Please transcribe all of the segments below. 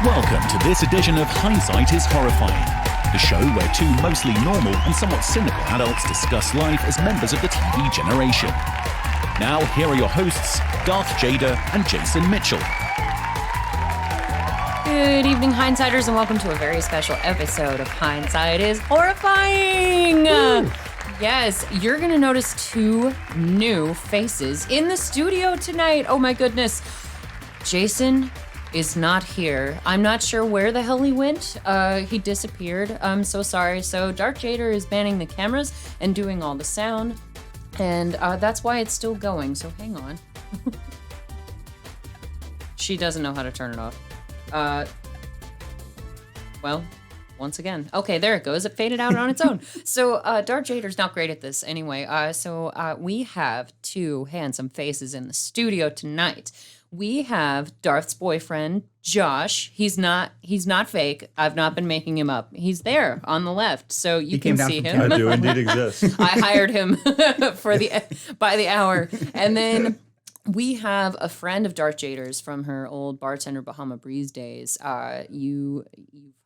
Welcome to this edition of Hindsight is Horrifying, the show where two mostly normal and somewhat cynical adults discuss life as members of the TV generation. Now, here are your hosts, Darth Jada and Jason Mitchell. Good evening, Hindsighters, and welcome to a very special episode of Hindsight is Horrifying! Yes, you're going to notice two new faces in the studio tonight. Oh my goodness. Jason is not here. I'm not sure where the hell he went. He disappeared. I'm so sorry. So Darth Jader is manning the cameras and doing all the sound, and that's why it's still going, so hang on. She doesn't know how to turn it off. Well, once again. Okay, there it goes. It faded out on its own. So Darth Jader's not great at this anyway. So we have two handsome faces in the studio tonight. We have Darth's boyfriend, Josh. He's not fake. I've not been making him up. He's there on the left, so you can see him. I do indeed exist. I hired him by the hour. And then we have a friend of Darth Jader's from her old bartender Bahama Breeze days. You've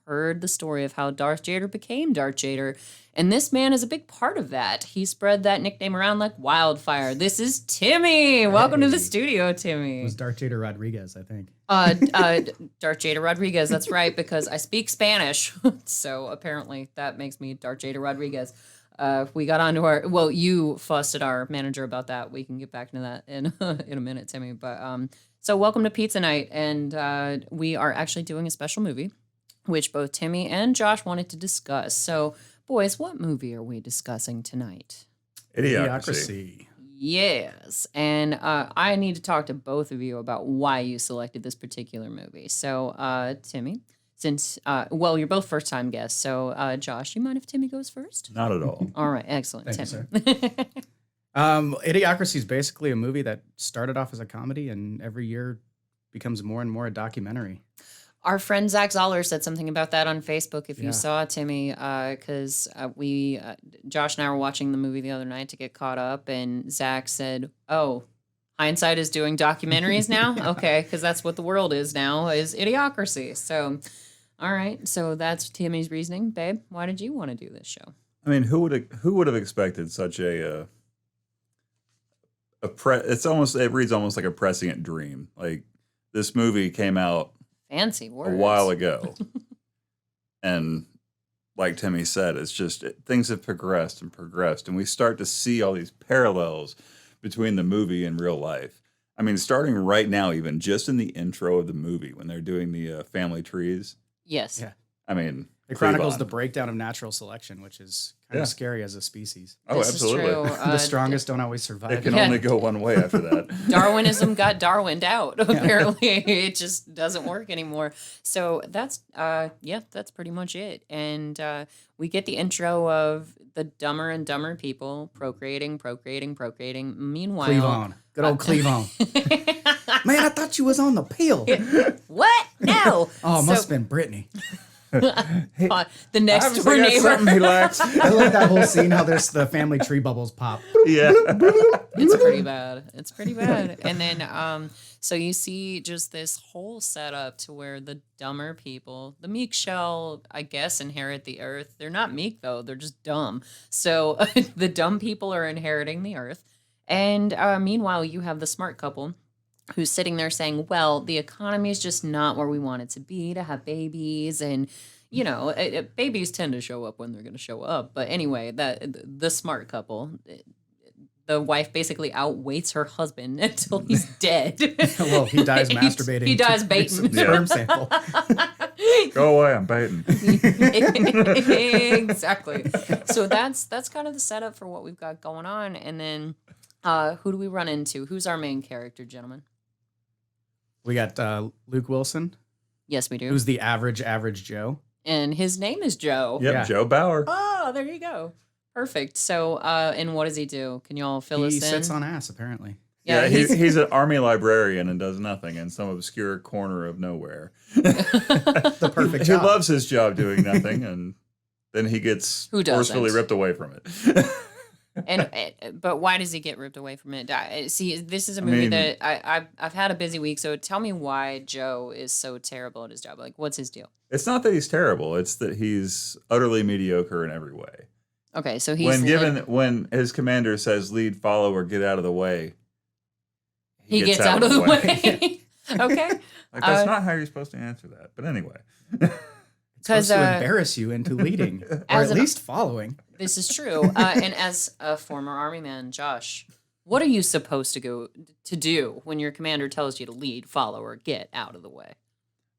heard the story of how Darth Jader became Darth Jader, and this man is a big part of that. He spread that nickname around like wildfire. This is Timmie. Welcome to the studio, Timmie. It was Darth Jader Rodriguez, I think. Darth Jader Rodriguez, that's right, because I speak Spanish, so apparently that makes me Darth Jader Rodriguez. We got onto you fussed at our manager about that. We can get back into that in a minute, Timmie. But so welcome to Pizza Night, and we are actually doing a special movie, which both Timmie and Josh wanted to discuss. So, boys, what movie are we discussing tonight? Idiocracy. Yes, and I need to talk to both of you about why you selected this particular movie. So, Timmie, since, you're both first-time guests, so, Josh, do you mind if Timmie goes first? Not at all. All right, excellent. Thank you, Timmie. Idiocracy is basically a movie that started off as a comedy and every year becomes more and more a documentary. Our friend Zach Zoller said something about that on Facebook, if you Yeah. saw, Timmie, because Josh and I were watching the movie the other night to get caught up, and Zach said, oh, Hindsight is doing documentaries now? Okay, because that's what the world is now, is Idiocracy. So, all right, so that's Timmie's reasoning. Babe, why did you want to do this show? I mean, who would have expected such it reads almost like a prescient dream. Like, this movie came out Fancy words. a while ago. And like Timmie said, it's just things have progressed, and we start to see all these parallels between the movie and real life. I mean, starting right now, even just in the intro of the movie, when they're doing the family trees. Yes. Yeah. I mean, It chronicles Cleavon. the breakdown of natural selection, which is kind of scary as a species. Oh, This is absolutely. true. The strongest don't always survive. It can Yeah. only go one way after that. Darwinism got Darwined out. Apparently, it just doesn't work anymore. So that's pretty much it. And we get the intro of the dumber and dumber people procreating. Meanwhile, Cleavon. Good old Cleavon. Man, I thought you was on the pill. what? No. Oh, it must have been Brittany. The next door Obviously got neighbor. something he lacks. I love that whole scene, how there's the family tree bubbles pop. Yeah. It's pretty bad. And then, so you see just this whole setup to where the dumber people, the meek shall, I guess, inherit the earth. They're not meek, though. They're just dumb. So the dumb people are inheriting the earth. And meanwhile, you have the smart couple who's sitting there saying, well, the economy is just not where we want it to be to have babies. And, you know, babies tend to show up when they're going to show up. But anyway, the smart couple, the wife basically outweights her husband until he's dead. Well, he dies masturbating. He dies to baiting. some sperm sample. Go away, I'm baiting. Exactly. So that's kind of the setup for what we've got going on. And then who do we run into? Who's our main character, gentlemen? We got Luke Wilson, Yes, we do. who's the average Joe. And his name is Joe. Yep, Yeah. Joe Bauer. Oh, there you go. Perfect. So, and what does he do? Can y'all fill us He in? sits on ass, apparently. Yeah, he's an army librarian and does nothing in some obscure corner of nowhere. The perfect He job. loves his job doing nothing, and then he gets Who doesn't? forcefully ripped away from it. But why does he get ripped away from it? See, this is a movie that I've had a busy week, so tell me why Joe is so terrible at his job. Like, what's his deal? It's not that he's terrible; it's that he's utterly mediocre in every way. Okay, so he's when his commander says lead, follow, or get out of the way, he gets out of the way. Okay, like that's not how you're supposed to answer that. But anyway, it's supposed to embarrass you into leading, or at least following. This is true. And as a former Army man, Josh, what are you supposed to do when your commander tells you to lead, follow, or get out of the way?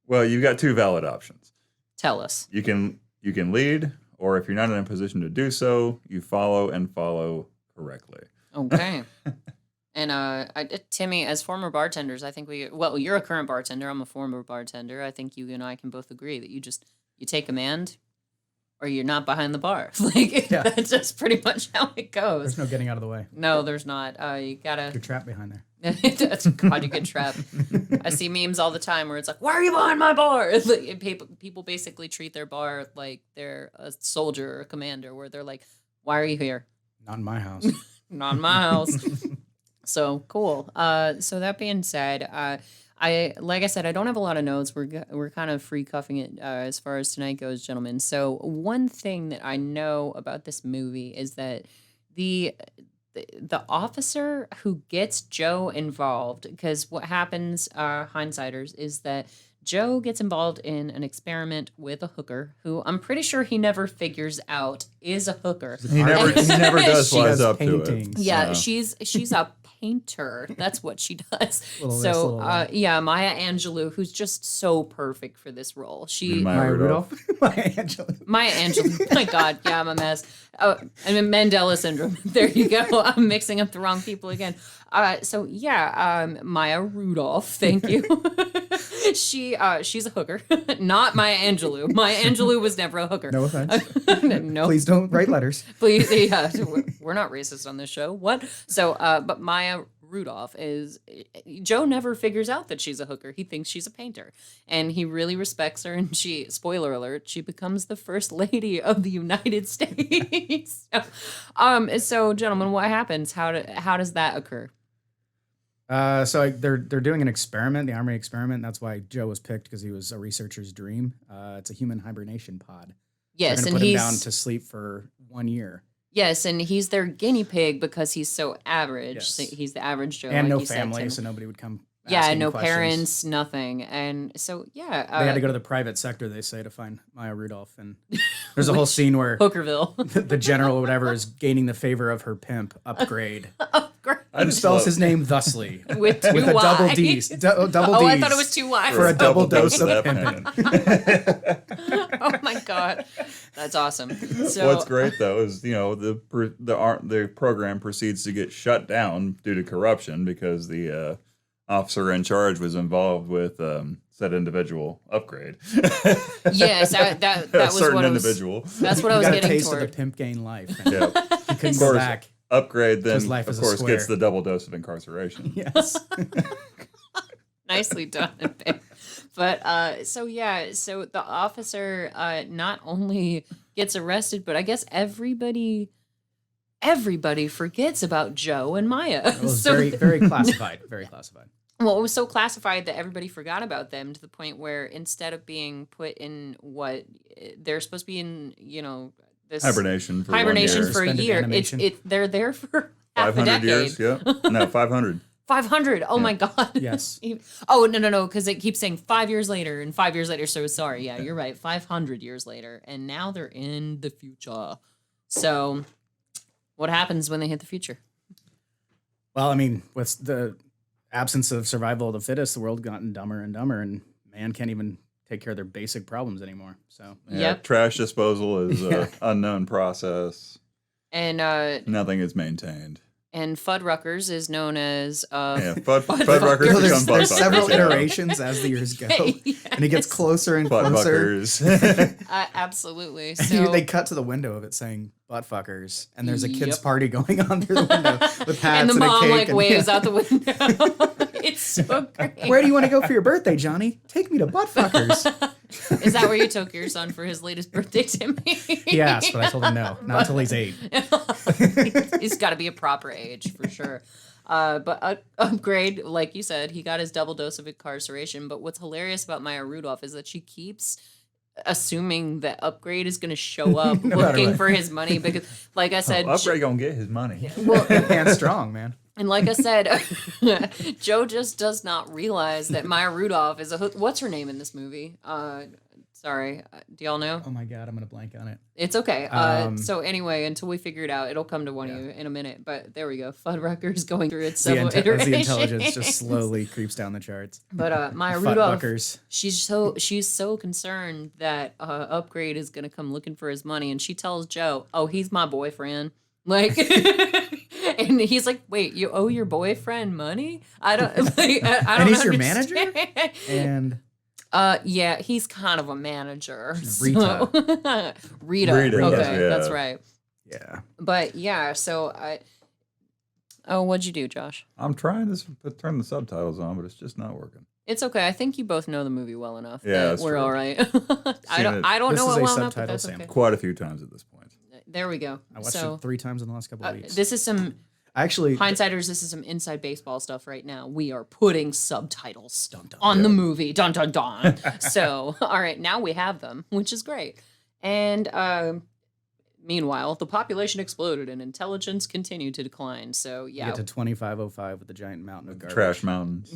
Well, you've got two valid options. Tell us. You can lead, or if you're not in a position to do so, you follow correctly. Okay. And Timmie, as former bartenders, I think you're a current bartender. I'm a former bartender. I think you and I can both agree that you take command, or you're not behind the bar. That's just pretty much how it goes. There's no getting out of the way. No, there's not. You gotta. You're trapped behind there. God, you get trapped. I see memes all the time where it's like, "Why are you behind my bar?" People basically treat their bar like they're a soldier or a commander, where they're like, "Why are you here?" Not in my house. Not in my house. So cool. So that being said, like I said, I don't have a lot of notes. We're kind of free cuffing it as far as tonight goes, gentlemen. So one thing that I know about this movie is that the officer who gets Joe involved, because what happens, hindsighters, is that Joe gets involved in an experiment with a hooker who I'm pretty sure he never figures out is a hooker. He never does wise up to it. Yeah, she's a painter. That's what she does. So, Maya Angelou, who's just so perfect for this role. Maya Rudolph. Maya Angelou. My God, yeah, I'm a mess. Oh, I mean Mandela syndrome. There you go. I'm mixing up the wrong people again. Maya Rudolph. Thank you. She's a hooker, not Maya Angelou. Maya Angelou was never a hooker. No offense. No. Please don't write letters. Please, yeah. We're not racist on this show. What? So, but Maya Rudolph Joe never figures out that she's a hooker. He thinks she's a painter, and he really respects her. And spoiler alert, she becomes the first lady of the United States. So gentlemen, what happens? How does that occur? So they're doing an experiment, the Army experiment. That's why Joe was picked, because he was a researcher's dream. It's a human hibernation pod. Yes, they're gonna put him down to sleep for 1 year. Yes, and he's their guinea pig because he's so average. Yes. So he's the average Joe, and like no you family, said, so nobody would come. Yeah, no questions. parents, nothing, and so They had to go to the private sector, they say, to find Maya Rudolph. And there's a whole scene where Hookerville, the general or whatever is gaining the favor of her pimp, Upgrade. Upgrade. And spells his name thusly with a double D's. Double D's. Oh, I thought it was 2 Y's. For a double dose of pimping. Oh my God, that's awesome. So what's great though is the program proceeds to get shut down due to corruption because the officer in charge was involved with said individual, Upgrade. Yes, that was certain what individual. That's what I was got getting a taste toward. of the pimp gain life. Yeah. He couldn't go back. Upgrade then, life of is a course, square. gets the double dose of incarceration. Yes. Nicely done, babe. But so the officer not only gets arrested, but I guess everybody forgets about Joe and Maya. It was very, very classified. Very classified. Well, it was so classified that everybody forgot about them to the point where instead of being put in what they're supposed to be in, this hibernation for a year, they're there for half a 500 decade. years. Yeah, no, 500. 500. Oh my God. Yes. Oh, no. Because it keeps saying 5 years later and 5 years later. So sorry. Yeah, you're right. 500 years later. And now they're in the future. So what happens when they hit the future? Well, I mean, with the absence of survival of the fittest, the world gotten dumber and dumber, and man can't even take care of their basic problems anymore. So yeah, trash disposal is an unknown process. And nothing is maintained. And Fuddruckers is known as Fuddruckers. So there's several iterations as the years go, Yes. and it gets closer and closer. Absolutely. So they cut to the window of it saying "butt fuckers," and there's a kids' party going on through the window with hats and the mom a cake waves out the window. It's so great. Where do you want to go for your birthday, Johnny? Take me to butt fuckers. Is that where you took your son for his latest birthday, Timmy? He asked, but I told him no, not until he's 8. He's got to be a proper age for sure. But Upgrade, like you said, he got his double dose of incarceration. But what's hilarious about Maya Rudolph is that she keeps assuming that Upgrade is going to show up looking for his money because, like I said, Upgrade gonna get his money. well, And strong, man. and like I said, Joe just does not realize that Maya Rudolph is a hook. What's her name in this movie? Sorry, do y'all know? Oh my God, I'm going to blank on it. It's okay. So anyway, until we figure it out, it'll come to one of you in a minute. But there we go. Fuddrucker is going through its several As the iterations. intelligence just slowly creeps down the charts. But Maya Fuck Rudolph, buckers. she's so concerned that Upgrade is going to come looking for his money, and she tells Joe, "Oh, he's my boyfriend." Like, and he's like, "Wait, you owe your boyfriend money? I don't. Like, I don't And he's your understand." manager? And Yeah, he's kind of a manager. Rita. So. Rita. Rita, Okay, yeah. that's right. yeah. But yeah, so what'd you do, Josh? I'm trying to turn the subtitles on, but it's just not working. It's okay. I think you both know the movie well enough. Yeah, that that's we're true. all right. I Seen it. don't This know is it a well enough, but subtitle that's sample. okay. Quite a few times at this point. There we go. I watched So it 3 times in the last couple of weeks. this is some Actually, hindsighters. This is some inside baseball stuff right now. We are putting subtitles Dun, dun, on the movie. Dun dun dun. So all right, now we have them, which is great. And meanwhile, the population exploded and intelligence continued to decline. So you yeah, get to 2505 with the giant mountain of garbage. Trash mountains.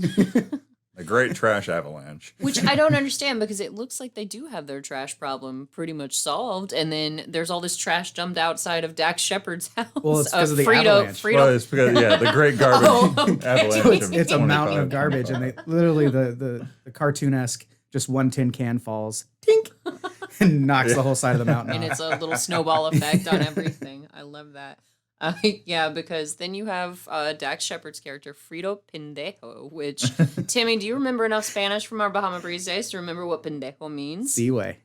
A great trash avalanche. which I don't understand because it looks like they do have their trash problem pretty much solved, and then there's all this trash dumped outside of Dax Shepard's house. Well, it's 'cause of the Frito, avalanche. Frito. Well, it's because the great garbage Oh, okay. avalanche. of It's a mountain of 25. garbage, and they literally the cartoon-esque, just one tin can falls, tink, and knocks the whole side of the mountain And off. it's a little snowball effect on everything. I love that. Yeah, because then you have Dax Shepard's character, Frito Pendejo, which, Timmy, do you remember enough Spanish from our Bahama Breeze days to remember what pendejo means? Seaway.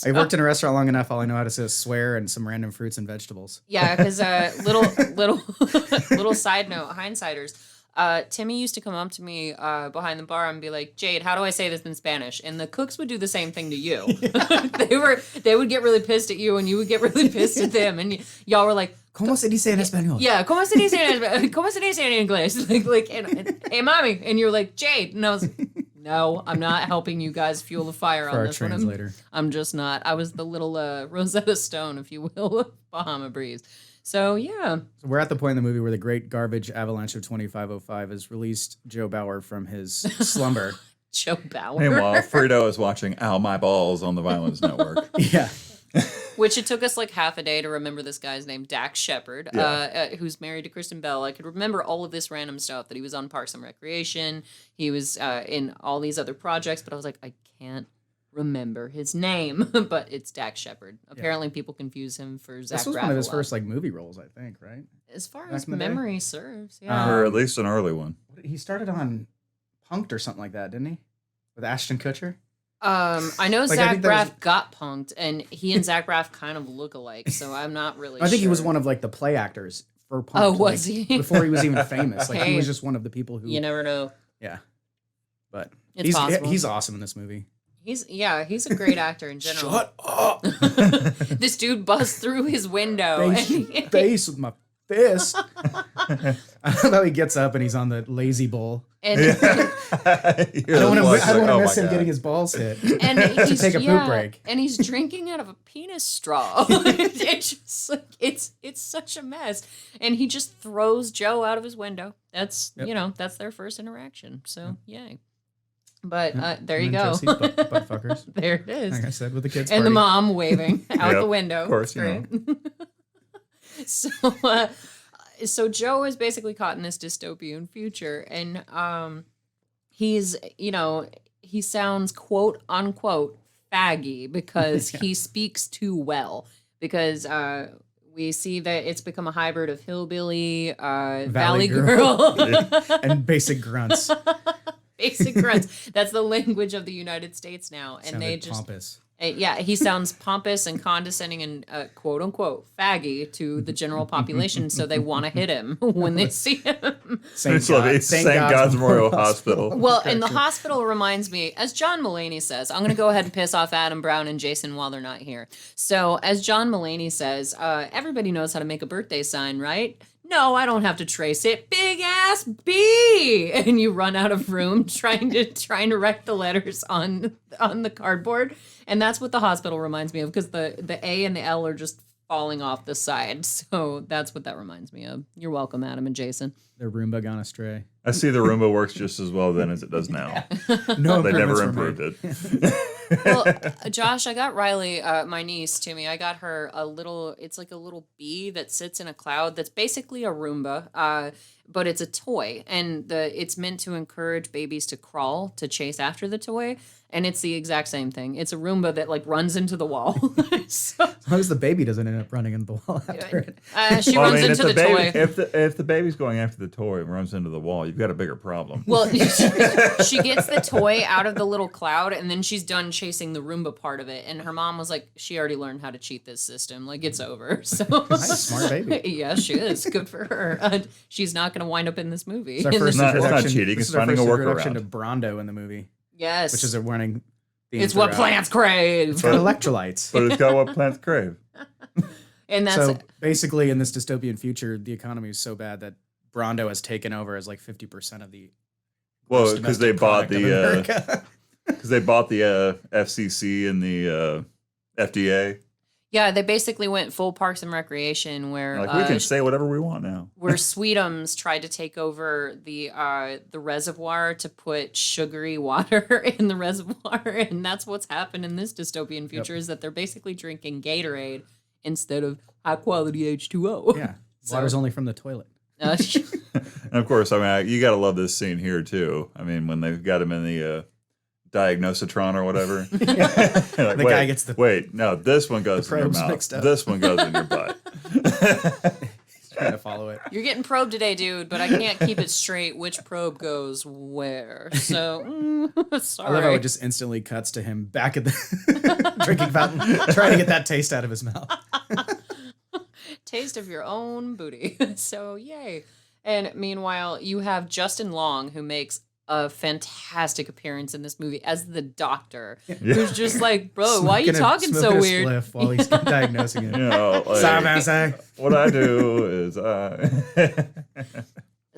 I worked in a restaurant long enough. All I know how to say is swear and some random fruits and vegetables. Yeah, because little side note, hindsighters. Timmy used to come up to me behind the bar and be like, "Jade, how do I say this in Spanish?" And the cooks would do the same thing to you. They would get really pissed at you, and you would get really pissed at them, and y'all were like, ¿Cómo se dice en español? "Yeah, ¿cómo se dice en inglés?" Like, hey, mommy, and you're like, "Jade," and I was like, "No, I'm not helping you guys fuel the fire For on our this one. translator. I'm just not. I was the little Rosetta Stone, if you will, of Bahama Breeze." So yeah. So we're at the point in the movie where the great garbage avalanche of 2505 has released Joe Bauer from his slumber. Joe Bauer. Meanwhile, Frito is watching Ow My Balls on the Violence Network. Yeah. Which it took us like half a day to remember this guy's name, Dax Shepard, who's married to Kristen Bell. I could remember all of this random stuff, that he was on Parks and Recreation. He was in all these other projects, but I was like, I can't remember his name, but it's Dax Shepard. Apparently people confuse him for Zach This was Braff one of his a lot. first like movie roles, I think, right? As far back as in the day? memory serves, yeah. Or at least an early one. He started on Punked or something like that, didn't he? With Ashton Kutcher? I know Like, I Zach think that Braff was- got punked, and he and Zach Braff kind of look alike, so I'm not really I think he was sure. one of like the play actors for Punked. Oh, was like, he? Before he was even famous. Like he Hey. was just one of the people who You never know. Yeah. But It's possible. he's awesome in this movie. He's a great actor in general. Shut up. This dude busts through his window. Face your face with my fist. I love how he gets up and he's on the lazy bowl. And, I don't want to miss him getting his balls hit. and he's, take a poop break. And he's drinking out of a penis straw. It's just like it's such a mess. And he just throws Joe out of his window. That's that's their first interaction. So yay. But there you And then go. Jesse's butt fuckers. There it is. Like I said, with the kids. And the party. mom waving out Yep, the window. of course, It's you great. So Joe is basically caught in this dystopian future, and he's he sounds quote unquote faggy because he speaks too well, because we see that it's become a hybrid of hillbilly, valley girl. And basic grunts. Basic grunts. That's the language of the United States now, and Sounded they just pompous. Yeah, he sounds pompous and condescending and quote unquote faggy to the general population, so they want to hit him when they see him. St. God's Memorial Hospital. Well, and the hospital reminds me, as John Mulaney says, I'm going to go ahead and piss off Adam Brown and Jason while they're not here. So, as John Mulaney says, everybody knows how to make a birthday sign, right? No, I don't have to trace it. Big ass B, and you run out of room trying to write the letters on the cardboard, and that's what the hospital reminds me of, because the A and the L are just falling off the side. So that's what that reminds me of. You're welcome, Adam and Jason. Their Roomba gone astray. I see the Roomba works just as well then as it does now. No, they never improved it. Well, Josh, I got Riley, my niece, Timmie. I got her it's like a little bee that sits in a cloud that's basically a Roomba, but it's a toy. And it's meant to encourage babies to crawl, to chase after the toy. And it's the exact same thing. It's a Roomba that like runs into the wall. So, as long as the baby doesn't end up running into the wall after it. She runs into the toy. If the baby's going after the toy and runs into the wall, you've got a bigger problem. Well, she gets the toy out of the little cloud, and then she's done chasing the Roomba part of it. And her mom was like, she already learned how to cheat this system. Like, it's over. So Nice, smart baby. Yeah, she is. Good for her. She's not going to wind up in this movie. It's our first not introduction. cheating, This it's is our finding first a introduction workaround. to Brondo in the movie, Yes. which is a warning. It's what plants crave. It's got electrolytes. But it's got what plants crave. And that's So basically, in this dystopian future, the economy is so bad that Brondo has taken over as like 50% of the. Well, because they bought the FCC and the FDA. yeah, they basically went full Parks and Recreation where Like, we can say whatever we want now. where Sweetums tried to take over the reservoir to put sugary water in the reservoir, and that's what's happened in this dystopian future is that they're basically drinking Gatorade instead of high quality H2O. Yeah, So- water's only from the toilet. Uh, And of course, I mean, you got to love this scene here too. I mean, when they've got him in the diagnositron or whatever. The guy gets the wait. No, this one goes in your probes mouth. mixed up. This one goes in your butt. He's trying to follow it. You're getting probed today, dude, but I can't keep it straight which probe goes where. So, sorry. I love how it just instantly cuts to him back at the drinking fountain, trying to get that taste out of his mouth. Taste of your own booty. So, yay. And meanwhile, you have Justin Long, who makes a fantastic appearance in this movie as the doctor, who's just like, bro, why are you talking so Smoking a weird? spliff while he's diagnosing it. You know, like, Sorry. what I do is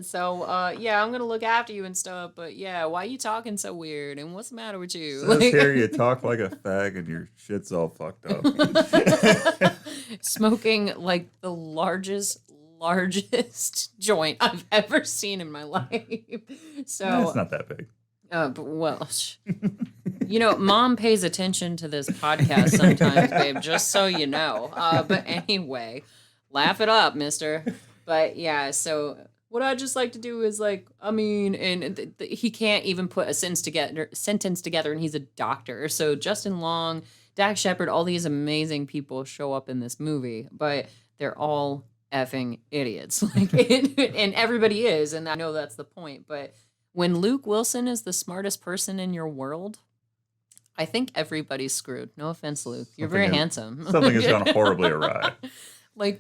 So, yeah, I'm going to look after you and stuff, but yeah, why are you talking so weird? And what's the matter with you? says here you talk like a fag and your shit's all fucked up. Smoking like the largest joint I've ever seen in my life. So It's not that big. but, well, you know, Mom pays attention to this podcast sometimes, babe, just so you know. But anyway, laugh it up, mister. But yeah, so what I just like to do is like, I mean, and he can't even put a sentence together, and he's a doctor. So Justin Long, Dax Shepard, all these amazing people show up in this movie, but they're all effing idiots. Like, and everybody is, and I know that's the point. But when Luke Wilson is the smartest person in your world, I think everybody's screwed. No offense, Luke. You're very handsome. Something has gone horribly awry. Like,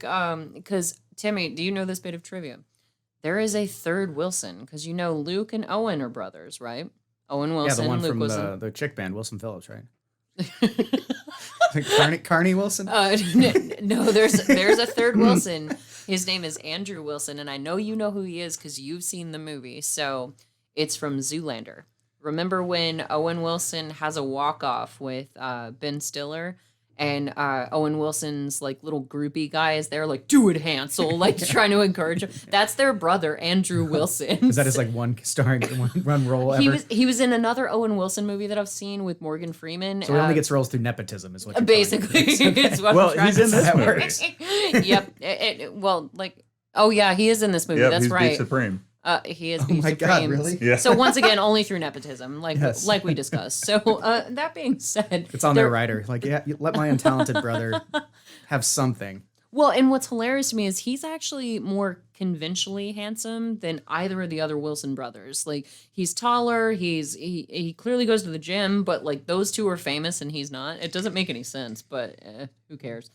because Timmie, do you know this bit of trivia? There is a third Wilson, because you know Luke and Owen are brothers, right? Owen Wilson, Yeah, the one Luke from Wilson. the chick band, Wilson Phillips, right? Carney Wilson? No, there's a third Wilson. His name is Andrew Wilson, and I know you know who he is because you've seen the movie. So it's from Zoolander. Remember when Owen Wilson has a walk-off with Ben Stiller, and Owen Wilson's like little groupie guy is there like, do it, Hansel, like trying to encourage him. That's their brother, Andrew Wilson. Is that his like one starring one role ever? He was in another Owen Wilson movie that I've seen with Morgan Freeman. So he only gets roles through nepotism, is what you're basically. It's what Well, I'm trying he's to in this say. movie. Yep. Well, like, oh yeah, he is in this movie. Yep, That's he's right. Beat Supreme. He is Oh Beef my Supreme. God, really? Yeah. So once again, only through nepotism, like Yes. like we discussed. So that being said, It's on their writer. Like, yeah, let my untalented brother have something. Well, and what's hilarious to me is he's actually more conventionally handsome than either of the other Wilson brothers. Like, he's taller, he clearly goes to the gym, but like those two are famous and he's not. It doesn't make any sense, but who cares?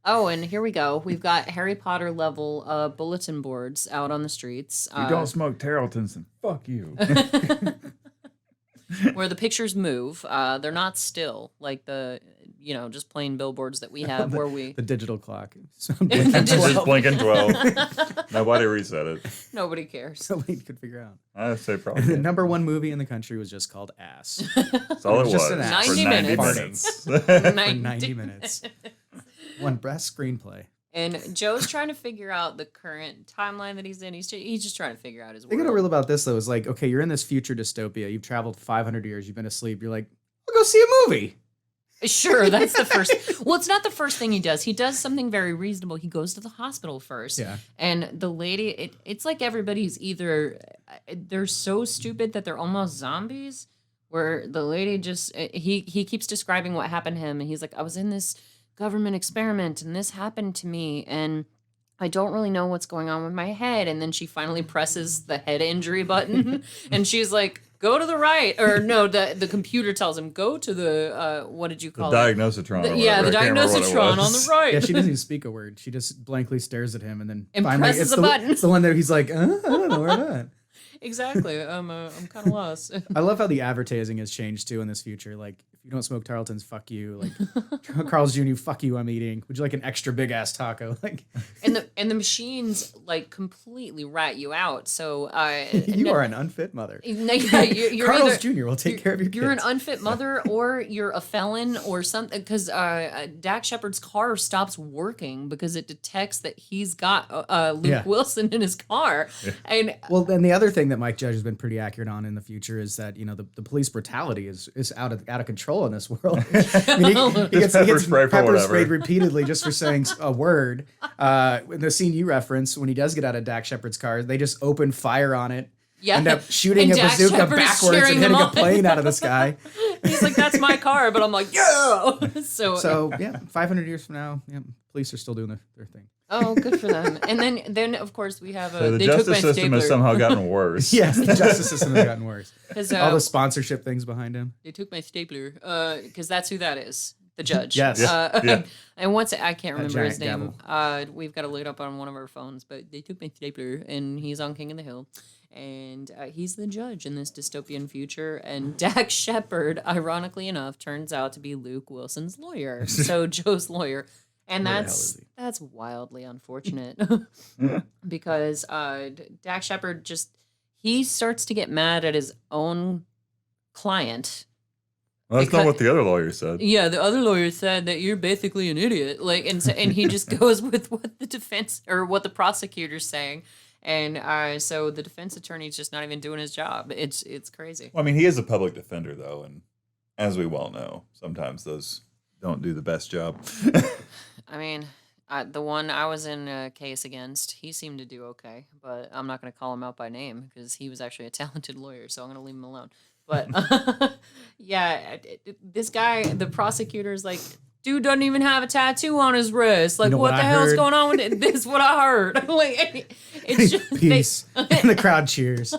Oh, and here we go. We've got Harry Potter level bulletin boards out on the streets. If you don't smoke Tarleton's, then fuck you. Where the pictures move. They're not still like the, just plain billboards that we have where we... The digital clock. It's just blinking 12. Nobody reset it. Nobody cares. So we could figure out. I'd say probably. The number one movie in the country was just called Ass. That's all it was. Just an ass. 90 for 90 minutes. minutes. 90 minutes. Won best screenplay. And Joe's trying to figure out the current timeline that he's in. He's just trying to figure out his The thing world. I know real about this, though, is like, okay, you're in this future dystopia. You've traveled 500 years. You've been asleep. You're like, I'll go see a movie. Sure, that's the first. Well, it's not the first thing he does. He does something very reasonable. He goes to the hospital first. Yeah. And the lady, it's like everybody's either, they're so stupid that they're almost zombies, where the lady just, he keeps describing what happened to him. And he's like, I was in this government experiment and this happened to me. And I don't really know what's going on with my head. And then she finally presses the head injury button. And she's like, go to the right. Or no, the computer tells him, go to the, what did you call The it? Diagnosatron. The Diagnosatron on the right. Yeah, she doesn't even speak a word. She just blankly stares at him and then And finally presses it's a button. It's the one that he's like, I don't know where I'm at. Exactly. I'm kind of lost. I love how the advertising has changed too in this future. Like, if you don't smoke Tarleton's, fuck you. Like, Carl's Jr., fuck you, I'm eating. Would you like an extra big ass taco? Like, and the machines like completely rat you out. So you are an unfit mother. Yeah, you're Carl's either, Jr. will take care of your kids. You're an unfit mother, or you're a felon, or something. Because Dak Shepard's car stops working because it detects that he's got Luke Wilson in his car. Yeah. And well, then the other thing that Mike Judge has been pretty accurate on in the future is that the police brutality is out of control in this world. I mean, he gets pepper sprayed repeatedly just for saying a word. In the scene you reference, when he does get out of Dak Shepard's car, they just open fire on it. Yeah. End up shooting a bazooka backwards and hitting a plane out of the sky. He's like, that's my car, but I'm like, yeah. So yeah, 500 years from now, police are still doing their thing. Oh, good for them. And then of course we have so the justice system has somehow gotten worse. Yes, the justice system has gotten worse. All the sponsorship things behind him. They took my stapler because that's who that is. The judge. Yes. And once I can't remember his name. Gavel. We've got to look it up on one of our phones, but they took my stapler, and he's on King of the Hill. And he's the judge in this dystopian future. And Dak Shepard, ironically enough, turns out to be Luke Wilson's lawyer. So Joe's lawyer. And that's wildly unfortunate because Dak Shepard he starts to get mad at his own client. Well, that's not what the other lawyer said. Yeah, the other lawyer said that you're basically an idiot. And he just goes with what the defense or what the prosecutor's saying. And so the defense attorney's just not even doing his job. It's crazy. Well, I mean, he is a public defender, though, and as we well know, sometimes those don't do the best job. I mean, the one I was in a case against, he seemed to do okay, but I'm not going to call him out by name because he was actually a talented lawyer, so I'm going to leave him alone. But yeah, this guy, the prosecutor's like, dude doesn't even have a tattoo on his wrist. Like, what the hell's going on with it? This is what I heard. Like, it's just peace, and the crowd cheers.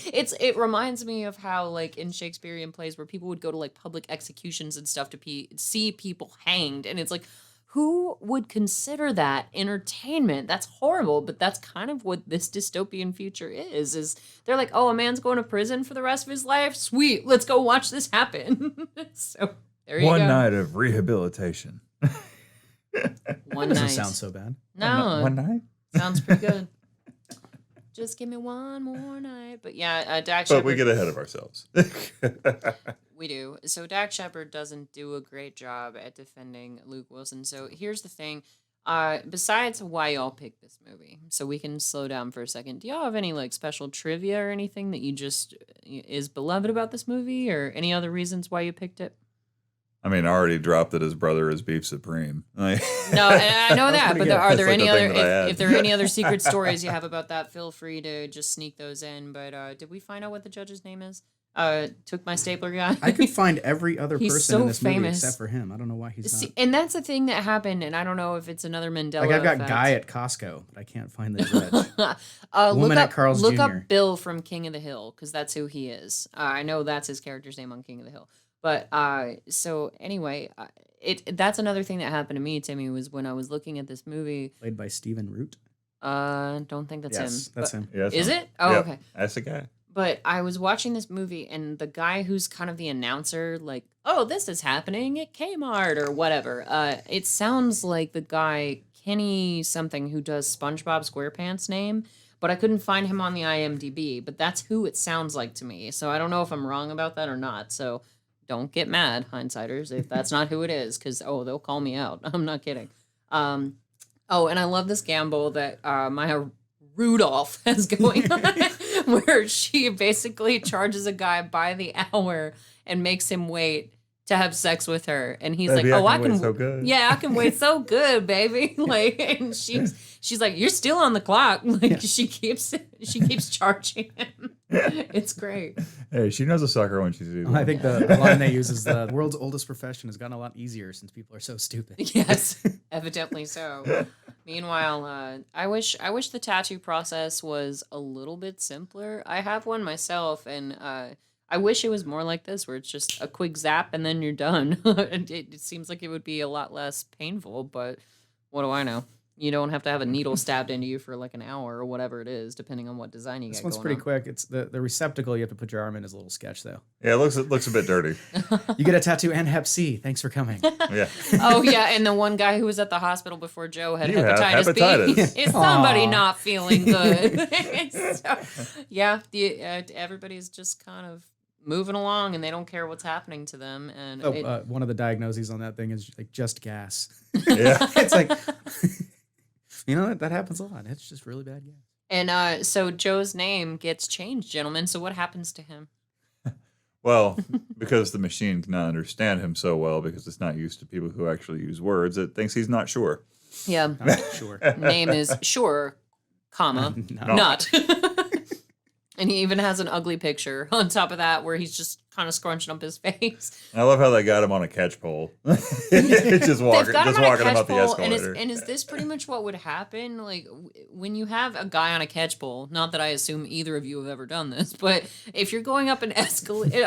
It reminds me of how, like, in Shakespearean plays where people would go to like public executions and stuff to see people hanged, and it's like, who would consider that entertainment? That's horrible, but that's kind of what this dystopian future is they're like, oh, a man's going to prison for the rest of his life? Sweet, let's go watch this happen. So there you go. One night of rehabilitation. One Doesn't night. sound so bad. No. One night? Sounds pretty good. Just give me one more night. But yeah, Dak Shepard. But we get ahead of ourselves. We do. So Dak Shepard doesn't do a great job at defending Luke Wilson. So here's the thing. Besides why y'all picked this movie, so we can slow down for a second. Do y'all have any like special trivia or anything that you just is beloved about this movie, or any other reasons why you picked it? I mean, I already dropped that his brother is beef supreme. No, and I know that, but are there any other? If there are any other secret stories you have about that, feel free to just sneak those in. But did we find out what the judge's name is? took my stapler guy. I could find every other He's person so in this movie famous. except for him. I don't know why he's See, not. and that's the thing that happened, and I don't know if it's another Mandela Like I've got effect. Guy at Costco, but I can't find the judge. Look at Carl's look Jr. up Bill from King of the Hill, because that's who he is. I know that's his character's name on King of the Hill. But so anyway, that's another thing that happened to me, Timmy, was when I was looking at this movie. Played by Stephen Root. Don't think that's him. That's him. Yeah, that's Is him. it? Oh, Yep, okay. that's the guy. But I was watching this movie, and the guy who's kind of the announcer, like, oh, this is happening at Kmart or whatever. It sounds like the guy, Kenny something, who does SpongeBob SquarePants name, but I couldn't find him on the IMDb. But that's who it sounds like to me. So I don't know if I'm wrong about that or not. So don't get mad, hindsighters, if that's not who it is, because, they'll call me out. I'm not kidding. And I love this gamble that Maya Rudolph has going on, where she basically charges a guy by the hour and makes him wait to have sex with her, and he's Baby, like, "Oh, I can wait so good." Yeah, I can wait so good, baby." Like, and she's like, "You're still on the clock." Like, she keeps charging him. It's great. Hey, she knows a sucker when she sees Well, I think the line they use is the world's oldest profession has gotten a lot easier since people are so stupid. Yes, evidently so. Meanwhile, I wish the tattoo process was a little bit simpler. I have one myself, and I wish it was more like this, where it's just a quick zap and then you're done. And it seems like it would be a lot less painful, but what do I know? You don't have to have a needle stabbed into you for like an hour or whatever it is, depending on what design you This get one's going pretty on. quick. It's the receptacle you have to put your arm in is a little sketch, though. Yeah, it looks a bit dirty. You get a tattoo and Hep C. Thanks for coming. Yeah. Oh, yeah, and the one guy who was at the hospital before Joe had You have hepatitis B. hepatitis. Is somebody Aw. not feeling good? So, yeah, everybody's just kind of moving along, and they don't care what's happening to them. And One of the diagnoses on that thing is like just gas. Yeah. It's like, that happens a lot. It's just really bad gas. And so Joe's name gets changed, gentlemen. So what happens to him? Well, because the machine cannot understand him so well, because it's not used to people who actually use words, it thinks he's not sure. Yeah. I'm sure. Name is sure, comma, No. not. And he even has an ugly picture on top of that where he's just kind of scrunching up his face. I love how they got him on a catch pole. Just walking him up the escalator. And is this pretty much what would happen? Like, when you have a guy on a catch pole, not that I assume either of you have ever done this, but if you're going up a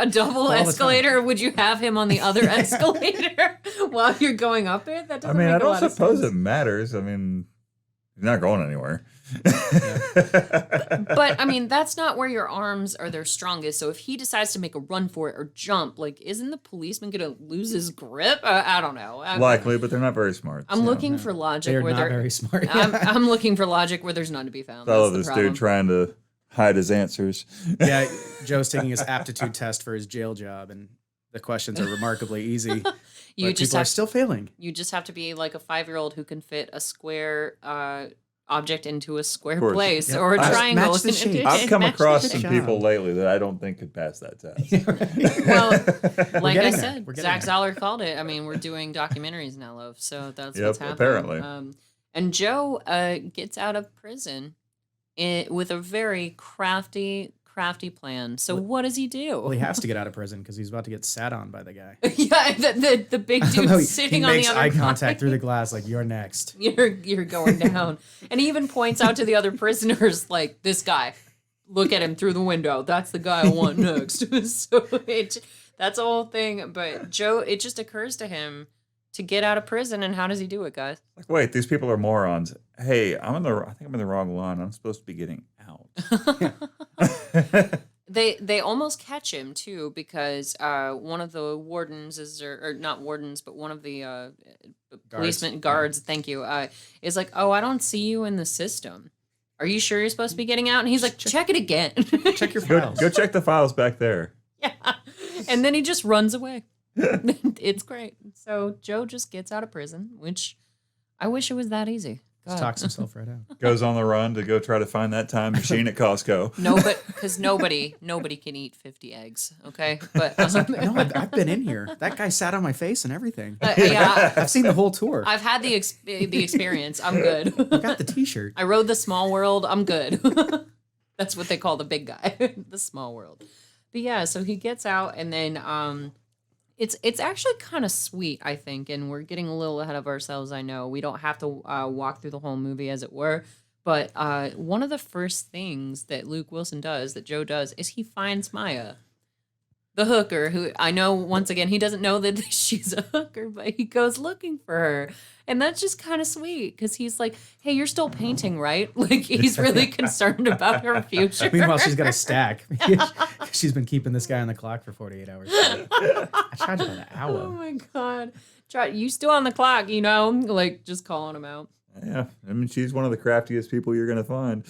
double escalator, would you have him on the other escalator while you're going up it? That doesn't make I a lot don't of suppose sense. it matters. I mean, he's not going anywhere. But I mean, that's not where your arms are their strongest. So if he decides to make a run for it or jump, like, isn't the policeman gonna lose his grip? I don't know. Likely, but they're not very smart. I'm looking for logic They're where not very smart. I'm looking for logic where there's none to be found. I love That's this the problem. dude trying to hide his answers. Yeah, Joe's taking his aptitude test for his jail job, and the questions are remarkably easy. You but just people are have still failing. You just have to be like a 5-year-old who can fit a square object into a square course. place Yep. or a I've triangle. matched the shapes. I've come Match across the some shape. people lately that I don't think could pass that test. Well, like I getting there. said, We're getting Zach there. Zoller called it. I mean, we're doing documentaries now, love. So that's Yep, what's happening. apparently. And Joe gets out of prison with a very crafty plan. So what does he do? Well, he has to get out of prison because he's about to get sat on by the guy. Yeah, the big dude he sitting on the makes other eye guy. contact through the glass, like, you're next. You're going down. And he even points out to the other prisoners, like, this guy, look at him through the window. That's the guy I want next. So that's a whole thing. But Joe, it just occurs to him to get out of prison. And how does he do it, guys? Like, wait, these people are morons. Hey, I think I'm in the wrong line. I'm supposed to be getting out. They almost catch him too, because one of the wardens or not wardens, but one of the policemen guards. Thank you. Is like, oh, I don't see you in the system. Are you sure you're supposed to be getting out? And he's like, check it again. Check your Go, files. go check the files back there. Yeah. And then he just runs away. It's great. So Joe just gets out of prison, which I wish it was that easy. Just God. talks himself right out. Goes on the run to go try to find that time machine at Costco. No, but because nobody can eat 50 eggs. Okay. But No, I've been in here. That guy sat on my face and everything. yeah, I've seen the whole tour. I've had the experience. I'm good. I got the T-shirt. I rode the small world. I'm good. That's what they call the big guy, the small world. But yeah, so he gets out, and then it's actually kind of sweet, I think, and we're getting a little ahead of ourselves. I know we don't have to walk through the whole movie, as it were, but one of the first things that Luke Wilson does, that Joe does, is he finds Maya, the hooker, who I know, once again, he doesn't know that she's a hooker, but he goes looking for her. And that's just kind of sweet, because he's like, hey, you're still painting, right? Like, he's really concerned about her future. Meanwhile, she's got a stack. She's been keeping this guy on the clock for 48 hours. I charge by the hour. Oh, my God. You still on the clock, like, just calling him out. Yeah, I mean, she's one of the craftiest people you're going to find.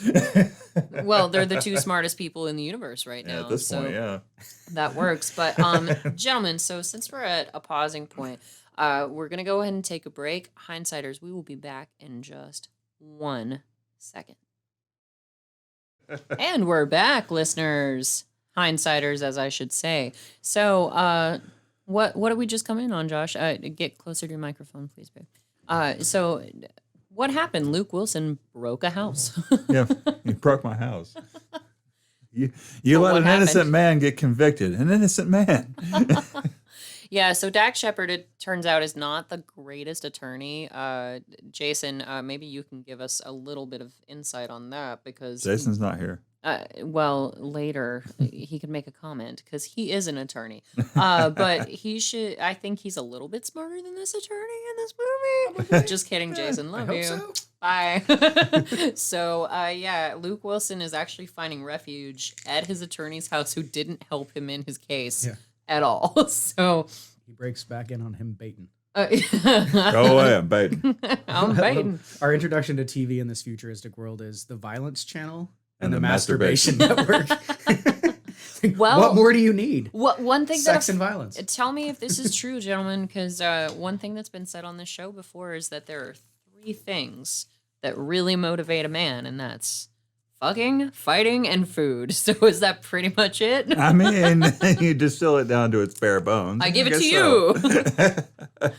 Well, they're the two smartest people in the universe right now. At this point, yeah. That works. But, gentlemen, so since we're at a pausing point, we're going to go ahead and take a break. Hindsighters, we will be back in just 1 second. And we're back, listeners. Hindsighters, as I should say. So, what did we just come in on, Josh? Get closer to your microphone, please, babe. So... what happened? Luke Wilson broke a house. Yeah, he broke my house. You let an innocent man get convicted. An innocent man. Yeah, so Dax Shepard, it turns out, is not the greatest attorney. Jason, maybe you can give us a little bit of insight on that, because... Jason's not here. Well, later he could make a comment, because he is an attorney. But I think he's a little bit smarter than this attorney in this movie. Just kidding, Jason. Love you. So. Bye. So, yeah, Luke Wilson is actually finding refuge at his attorney's house, who didn't help him in his case at all. So he breaks back in on him baiting. Go away, I'm baiting. I'm baiting. Our introduction to TV in this futuristic world is the Violence Channel and the Masturbation Network. Well, what more do you need? One thing Sex and violence. Tell me if this is true, gentlemen, because one thing that's been said on this show before is that there are 3 things that really motivate a man, and that's fucking, fighting, and food. So is that pretty much it? I mean, you distill it down to its bare bones. I give it to you.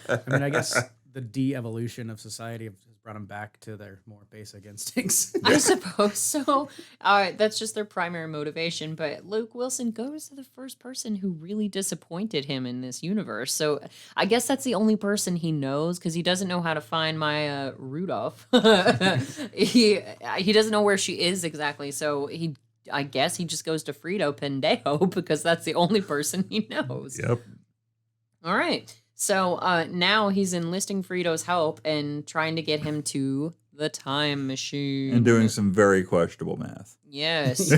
I mean, I guess the de-evolution of society has brought them back to their more basic instincts. I suppose so. That's just their primary motivation. But Luke Wilson goes to the first person who really disappointed him in this universe. So I guess that's the only person he knows, because he doesn't know how to find Maya Rudolph. He doesn't know where she is exactly. So I guess he just goes to Frito Pendejo, because that's the only person he knows. Yep. All right. So now he's enlisting Frito's help and trying to get him to the time machine. And doing some very questionable math. Yes.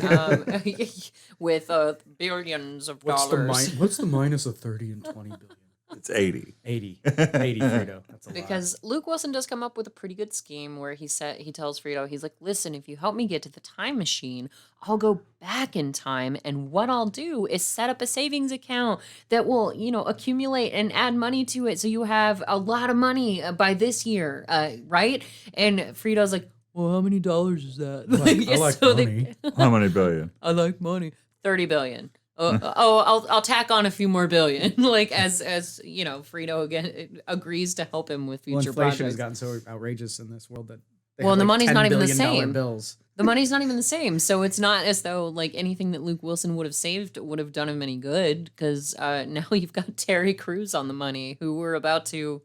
With billions of dollars. What's the minus of 30 and 20 billion? It's 80. 80 Frito. That's a Because lot. Luke Wilson does come up with a pretty good scheme where he tells Frito, he's like, listen, if you help me get to the time machine, I'll go back in time, and what I'll do is set up a savings account that will, accumulate and add money to it, so you have a lot of money by this year, right? And Frito's like, well, how many dollars is that? I like money. How many billion? I like money. 30 billion. I'll tack on a few more billion, like as Frito again agrees to help him with future inflation projects. has gotten so outrageous in this world that the money's not even the $10 same. billion bills. The money's not even the same, so it's not as though like anything that Luke Wilson would have saved would have done him any good, because now you've got Terry Crews on the money, who we're about to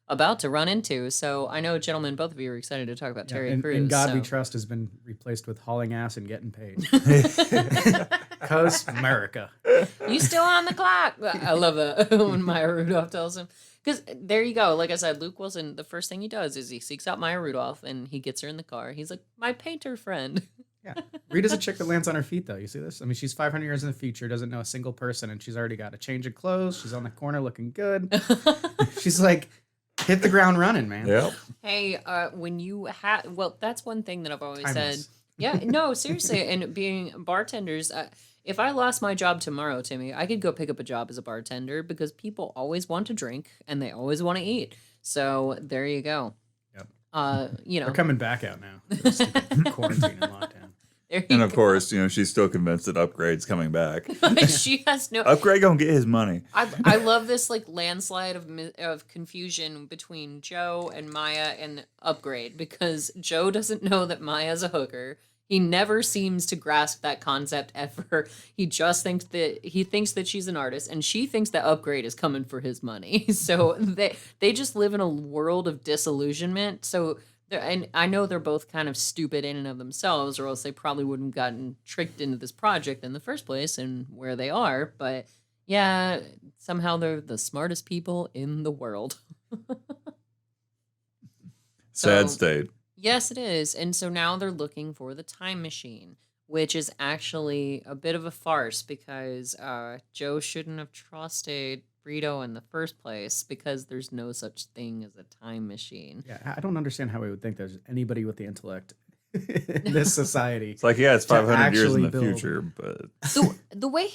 run into. So I know, gentlemen, both of you are excited to talk about Terry Crews. In God We Trust has been replaced with hauling ass and getting paid. Because America. You still on the clock? I love that when Maya Rudolph tells him. Because there you go. Like I said, Luke Wilson, the first thing he does is he seeks out Maya Rudolph and he gets her in the car. He's like, my painter friend. Yeah. Rita's a chick that lands on her feet, though. You see this? I mean, she's 500 years in the future, doesn't know a single person, and she's already got a change of clothes. She's on the corner looking good. She's like, hit the ground running, man. Yep. Hey, when you that's one thing that I've always Timeless. said. Yeah, no, seriously. And being bartenders, if I lost my job tomorrow, Timmy, I could go pick up a job as a bartender, because people always want to drink and they always want to eat. So there you go. Yep. They're coming back out now. Quarantine and lockdown. And of course, she's still convinced that Upgrade's coming back. She has no. Upgrade gonna get his money. I love this like landslide of confusion between Joe and Maya and Upgrade, because Joe doesn't know that Maya's a hooker. He never seems to grasp that concept ever. He just thinks that she's an artist, and she thinks that Upgrade is coming for his money. So they just live in a world of disillusionment. So and I know they're both kind of stupid in and of themselves, or else they probably wouldn't have gotten tricked into this project in the first place and where they are. But yeah, somehow they're the smartest people in the world. Sad state. Yes, it is. And so now they're looking for the time machine, which is actually a bit of a farce because Joe shouldn't have trusted Frito in the first place because there's no such thing as a time machine. Yeah, I don't understand how we would think there's anybody with the intellect in this society. It's like, yeah, it's 500 years in the future, but the way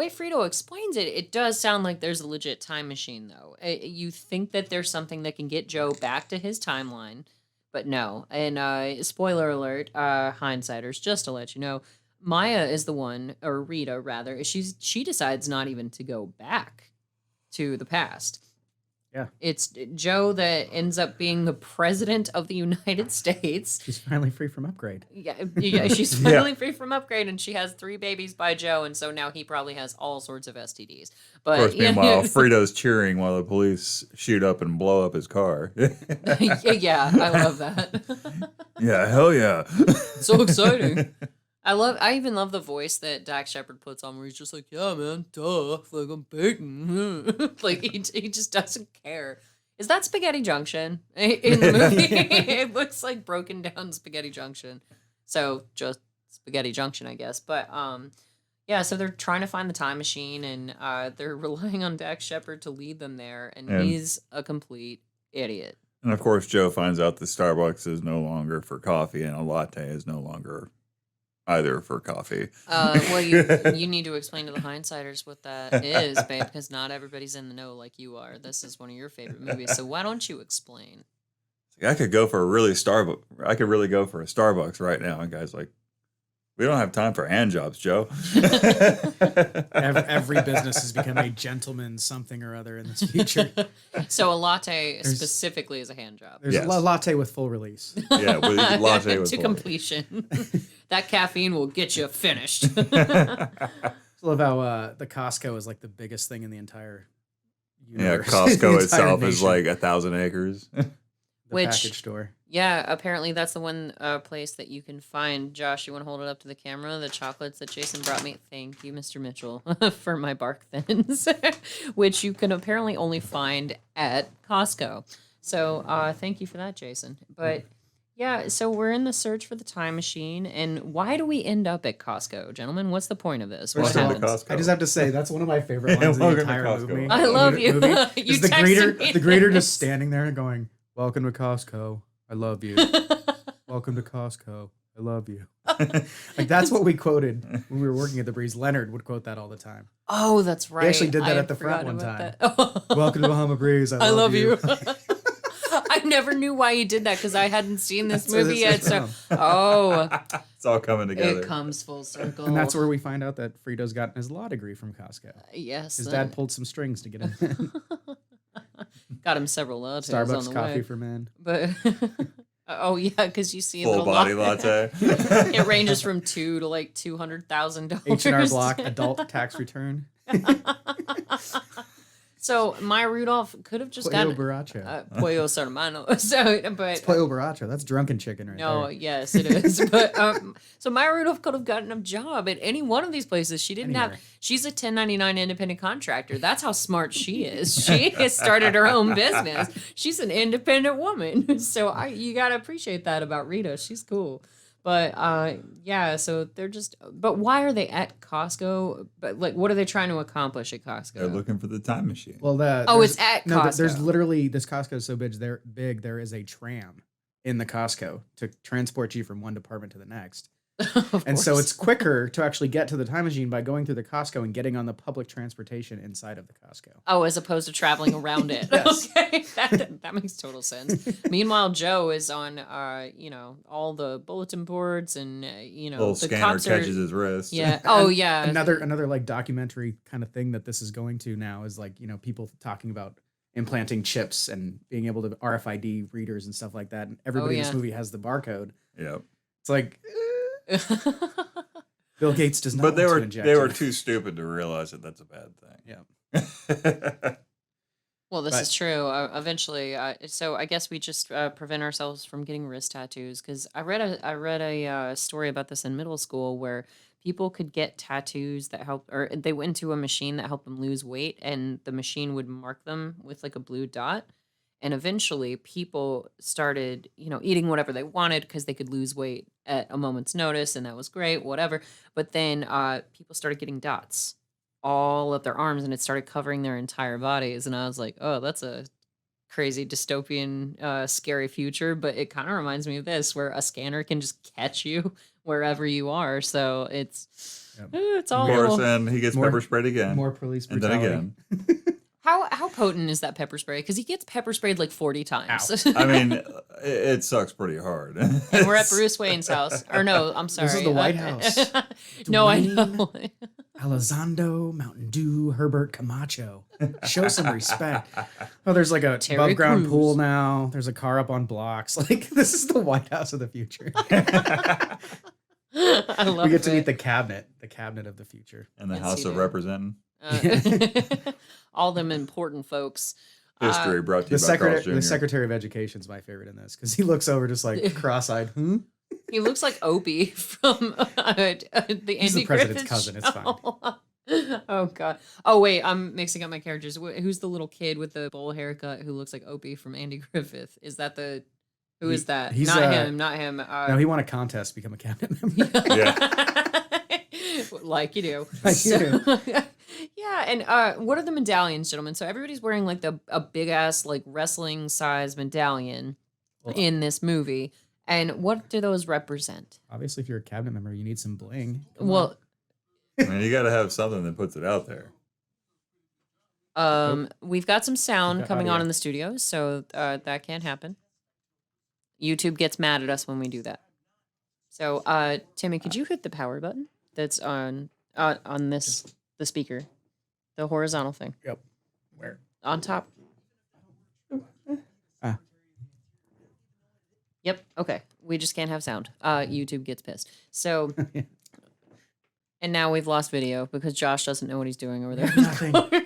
Frito explains it, it does sound like there's a legit time machine, though. You think that there's something that can get Joe back to his timeline, but no. And spoiler alert, hindsighters, just to let you know, Maya is the one, or Rita rather, she decides not even to go back to the past. Yeah. It's Joe that ends up being the president of the United States. She's finally free from Upgrade. Yeah, she's finally free from Upgrade, and she has 3 babies by Joe, and so now he probably has all sorts of STDs. But of course, meanwhile, Frito's cheering while the police shoot up and blow up his car. Yeah, I love that. Yeah, hell yeah. So exciting. I even love the voice that Dax Shepard puts on where he's just like, yeah, man, duh, like I'm Peyton. Like he just doesn't care. Is that Spaghetti Junction in the movie? It looks like broken down Spaghetti Junction. So just Spaghetti Junction, I guess. But yeah, so they're trying to find the time machine, and they're relying on Dax Shepard to lead them there, and he's a complete idiot. And of course, Joe finds out that Starbucks is no longer for coffee, and a latte is no longer either for coffee. Well, you need to explain to the hindsighters what that is, babe, because not everybody's in the know like you are. This is one of your favorite movies, so why don't you explain? I could go for a really go for a Starbucks right now, and guys like, we don't have time for hand jobs, Joe. Every business has become a gentleman something or other in this future. So a latte specifically is a hand job. There's a latte with full release. Yeah, with latte with to full completion. That caffeine will get you finished. I love how the Costco is like the biggest thing in the entire universe. Yeah, Costco itself is like 1,000 acres. The package store. Yeah, apparently that's the one place that you can find. Josh, you want to hold it up to the camera? The chocolates that Jason brought me. Thank you, Mr. Mitchell, for my bark thins, which you can apparently only find at Costco. So thank you for that, Jason. But yeah, so we're in the search for the time machine. And why do we end up at Costco, gentlemen? What's the point of this? What happens? I just have to say, that's one of my favorite lines in the entire movie. I love you. You the greeter just standing there and going, "Welcome to Costco. I love you. Welcome to Costco. I love you." Like that's what we quoted when we were working at the Breeze. Leonard would quote that all the time. Oh, that's right. He actually did that at the front one time. Welcome to Bahama Breeze. I love you. I never knew why he did that because I hadn't seen this movie yet. So, it's all coming together. It comes full circle. And that's where we find out that Frito's gotten his law degree from Costco. Yes. His dad pulled some strings to get him in. Got him several lattes Starbucks on the coffee way. for men. But oh yeah, because you see full body latte. It ranges from $2 to like $200,000. H&R Block adult tax return. So Maya Rudolph could have just gotten borracho. pollo hermano. But it's pollo borracho. That's drunken chicken right there. No, yes, it is. But so Maya Rudolph could have gotten a job at any one of these places. She didn't have. She's a 1099 independent contractor. That's how smart she is. She has started her own business. She's an independent woman. So you gotta appreciate that about Rita. She's cool. But yeah, so they're just. But why are they at Costco? But like, what are they trying to accomplish at Costco? They're looking for the time machine. Well, it's at Costco. No, there's literally this Costco is so big. There is a tram in the Costco to transport you from one department to the next. And so it's quicker to actually get to the time machine by going through the Costco and getting on the public transportation inside of the Costco. Oh, as opposed to traveling around it. Yes. Okay, that makes total sense. Meanwhile, Joe is on, all the bulletin boards and little the scanner cops catches his wrist. Yeah. Oh, yeah. Another like documentary kind of thing that this is going to now is like people talking about implanting chips and being able to RFID readers and stuff like that. And everybody in this movie has the barcode. Yep. It's like. Bill Gates does not. But they want to they were too stupid to realize that that's a bad thing. Yeah. Well, this is true. Eventually, so I guess we just prevent ourselves from getting wrist tattoos because I read a story about this in middle school where people could get tattoos that help, or they went into a machine that helped them lose weight, and the machine would mark them with like a blue dot. And eventually, people started, eating whatever they wanted because they could lose weight at a moment's notice, and that was great, whatever. But then people started getting dots all up their arms, and it started covering their entire bodies. And I was like, oh, that's a crazy dystopian, scary future. But it kind of reminds me of this, where a scanner can just catch you wherever you are. So it's all. Of course, and he gets pepper sprayed again. More police brutality. And then again. How potent is that pepper spray? Because he gets pepper sprayed like 40 times. I mean, it sucks pretty hard. And we're at Bruce Wayne's house. Or no, I'm sorry. This is the White House. No, I know. Elizondo, Mountain Dew, Herbert Camacho. Show some respect. Oh, there's like a Terry above ground Crews. pool now. There's a car up on blocks. Like, this is the White House of the future. I love We get to it. meet the cabinet of the future. And the Yes, House you of do. Representing. All them important folks. History brought to you by Carl's Jr. The Secretary of Education is my favorite in this because he looks over just like cross-eyed. He looks like Opie from the Andy He's the president's Griffith cousin. It's fine. Show. Oh god. Oh wait, I'm mixing up my characters. Who's the little kid with the bowl haircut who looks like Opie from Andy Griffith? Is that the? Who is that? he's, Not him. Not him. No, he won a contest to become a cabinet member. Like you do. Like you do. Yeah, and what are the medallions, gentlemen? So everybody's wearing like a big ass like wrestling size medallion in this movie. And what do those represent? Obviously, if you're a cabinet member, you need some bling. Well, I mean, you got to have something that puts it out there. we've got some sound We've got coming on audio. in the studio, so that can't happen. YouTube gets mad at us when we do that. So, Timmy, could you hit the power button that's on this the speaker, the horizontal thing Yep. Where? on top? Yep. Okay. We just can't have sound. YouTube gets pissed. So, and now we've lost video because Josh doesn't know what he's doing over there. in the Nothing. corner.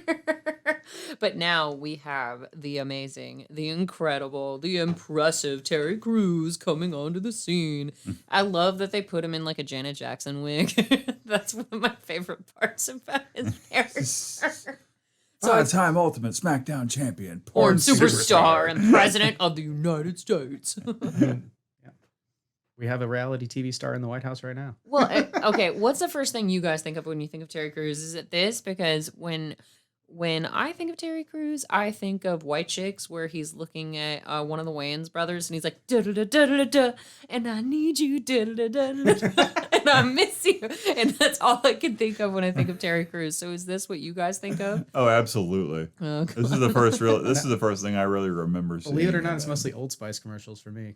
But now we have the amazing, the incredible, the impressive Terry Crews coming onto the scene. I love that they put him in like a Janet Jackson wig. That's one of my favorite parts about his character. Five-time Ultimate SmackDown Champion, Porn superstar and president of the United States. We have a reality TV star in the White House right now. Well, okay. What's the first thing you guys think of when you think of Terry Crews? Is it this? Because when I think of Terry Crews, I think of White Chicks, where he's looking at one of the Wayans brothers, and he's like, da da da da da da, and I need you, da da da da da, and I miss you, and that's all I can think of when I think of Terry Crews. So, is this what you guys think of? Oh, absolutely. Oh, This is the first real. This is the first thing I really remember seeing. Believe it or not, it's mostly Old Spice commercials for me.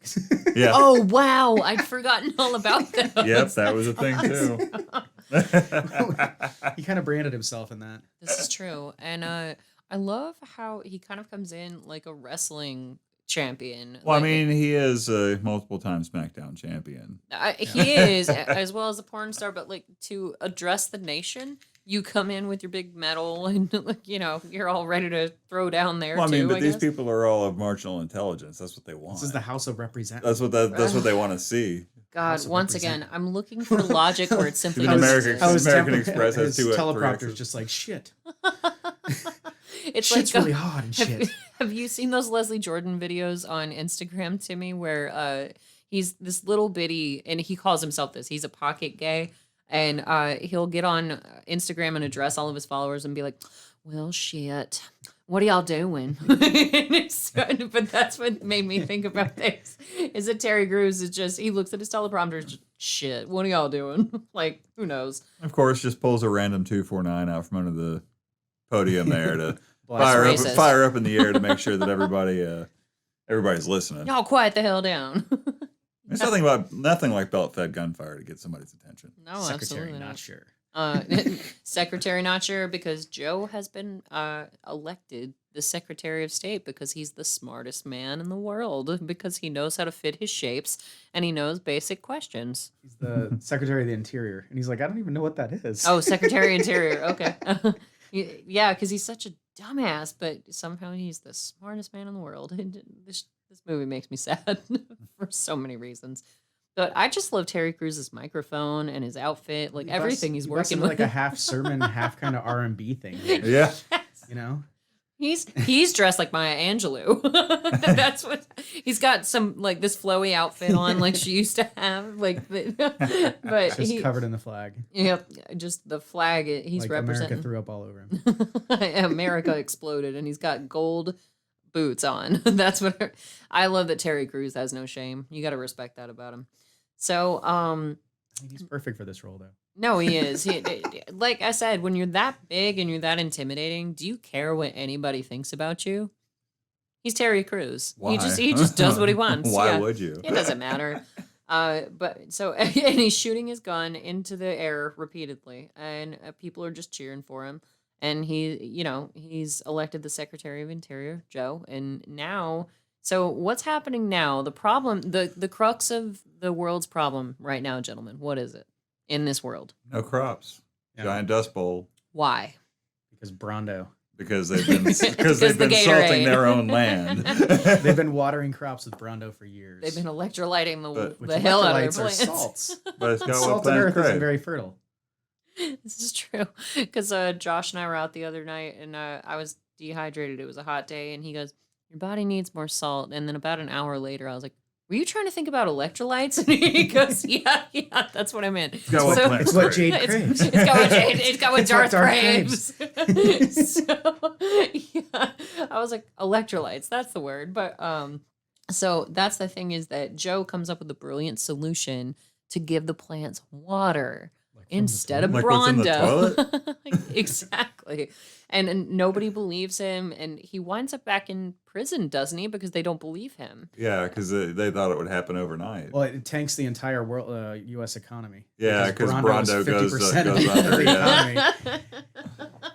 Yeah. Oh wow, I'd forgotten all about that. Yep, that was a thing too. He kind of branded himself in that. This is true. And I love how he kind of comes in like a wrestling champion. Well, I Like, mean, he is a multiple-time SmackDown champion. he is, as well as a porn star, but like to address the nation, you come in with your big medal and like, you're all ready to throw down there. Well, I mean, too, but these guess. people are all of marginal intelligence. That's what they want. This is the House of Representatives. That's what they want to see. God, House of once Represent- again, I'm looking for logic where it's simply I was- just- I was- American Express has his two teleprompter's axes. just like shit. it's Shit's like really hot and shit. Have you seen those Leslie Jordan videos on Instagram, Timmy, where he's this little bitty, and he calls himself this. He's a pocket gay, and he'll get on Instagram and address all of his followers and be like, well, shit, what are y'all doing? But that's what made me think about this, is that Terry Crews is just, he looks at his teleprompter, just, shit, what are y'all doing? Like, who knows? Of course, just pulls a random 249 out from under the podium there to Racist. fire up in the air to make sure that everybody's listening. Y'all quiet the hell down. There's nothing like belt-fed gunfire to get somebody's attention. No, Secretary, absolutely not not. sure. Secretary not sure because Joe has been elected the Secretary of State because he's the smartest man in the world because he knows how to fit his shapes and he knows basic questions. He's the Secretary of the Interior, and he's like, I don't even know what that is. Oh, Secretary of Interior. Okay. Yeah, because he's such a dumbass, but somehow he's the smartest man in the world. This movie makes me sad for so many reasons. But I just love Terry Crews's microphone and his outfit, like everything he's working with. Like a half sermon, half kind of R&B thing. Yeah. You know? He's dressed like Maya Angelou. That's what he's got, some like this flowy outfit on like she used to have, like but just covered in the flag. Yep, just the flag he's like representing. America threw up all over him. America exploded, and he's got gold boots on. That's what I love, that Terry Crews has no shame. You got to respect that about him. So he's perfect for this role, though. No, he is. Like I said, when you're that big and you're that intimidating, do you care what anybody thinks about you? He's Terry Crews. Why? He just does what he wants. Why would you? It doesn't matter. But so, and he's shooting his gun into the air repeatedly, and people are just cheering for him. And he's elected the Secretary of Interior, Joe. And now, so what's happening now? The problem, the crux of the world's problem right now, gentlemen, what is it in this world? No crops. Yeah. Giant dust bowl. Why? Because Brondo. Because they've been salting their own land. They've been watering crops with Brondo for years. They've been electrolyting the hell out of their plants. Salts. But it's got salt what and earth plants isn't very fertile. This is true, because Josh and I were out the other night, and I was dehydrated. It was a hot day, and he goes, "Your body needs more salt." And then about an hour later, I was like, "Were you trying to think about electrolytes?" And he goes, "Yeah, that's what I meant." It's what Jade craves. It's got what Darth craves. So, yeah, I was like, electrolytes. That's the word. But so that's the thing, is that Joe comes up with a brilliant solution to give the plants water. Instead of Brondo. Exactly. And nobody believes him, and he winds up back in prison, doesn't he? Because they don't believe him. Yeah, because they thought it would happen overnight. Well, it tanks the entire world, U.S. economy. Yeah, because Brondo goes under. Yeah.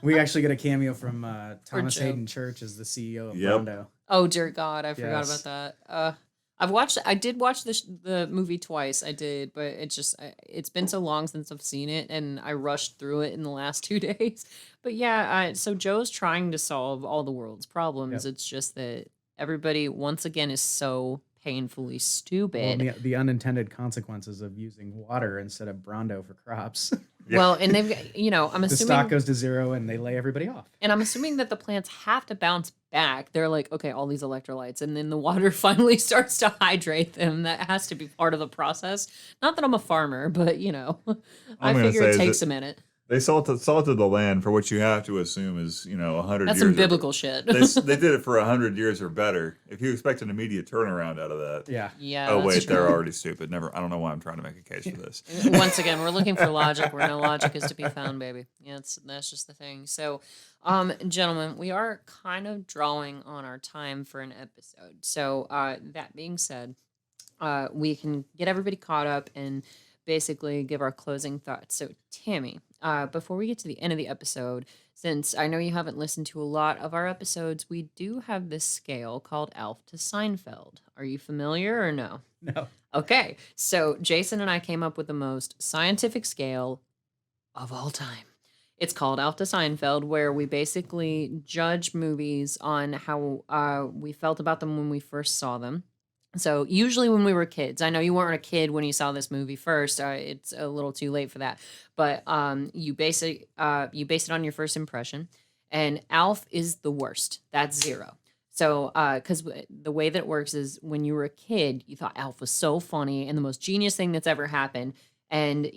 We actually get a cameo from Thomas Hayden Church as the CEO of Brondo. Oh dear God, I forgot about that. I did watch the movie twice. I did, but it's been so long since I've seen it, and I rushed through it in the last 2 days. But yeah, so Joe's trying to solve all the world's problems. Yep. It's just that everybody, once again, is so painfully stupid. Well, the unintended consequences of using water instead of Brondo for crops. Yeah. Well, and they've, I'm assuming the stock goes to zero and they lay everybody off. And I'm assuming that the plants have to bounce back. They're like, okay, all these electrolytes, and then the water finally starts to hydrate them. That has to be part of the process. Not that I'm a farmer, but I figure it takes a minute. They salted the land for what you have to assume is 100 years. That's some biblical shit. They did it for 100 years or better. If you expect an immediate turnaround out of that, yeah. Oh wait, they're already stupid. I don't know why I'm trying to make a case for this. Once again, we're looking for logic where no logic is to be found, baby. Yeah, that's just the thing. So, gentlemen, we are kind of drawing on our time for an episode. So, that being said, we can get everybody caught up and basically give our closing thoughts. So, Tammy, before we get to the end of the episode, since I know you haven't listened to a lot of our episodes, we do have this scale called Alf to Seinfeld. Are you familiar or no? No. Okay, so Jason and I came up with the most scientific scale of all time. It's called Alf to Seinfeld, where we basically judge movies on how we felt about them when we first saw them. So usually when we were kids, I know you weren't a kid when you saw this movie first. It's a little too late for that, but you base it on your first impression. And Alf is the worst. That's 0. So because the way that it works is when you were a kid, you thought Alf was so funny and the most genius thing that's ever happened, and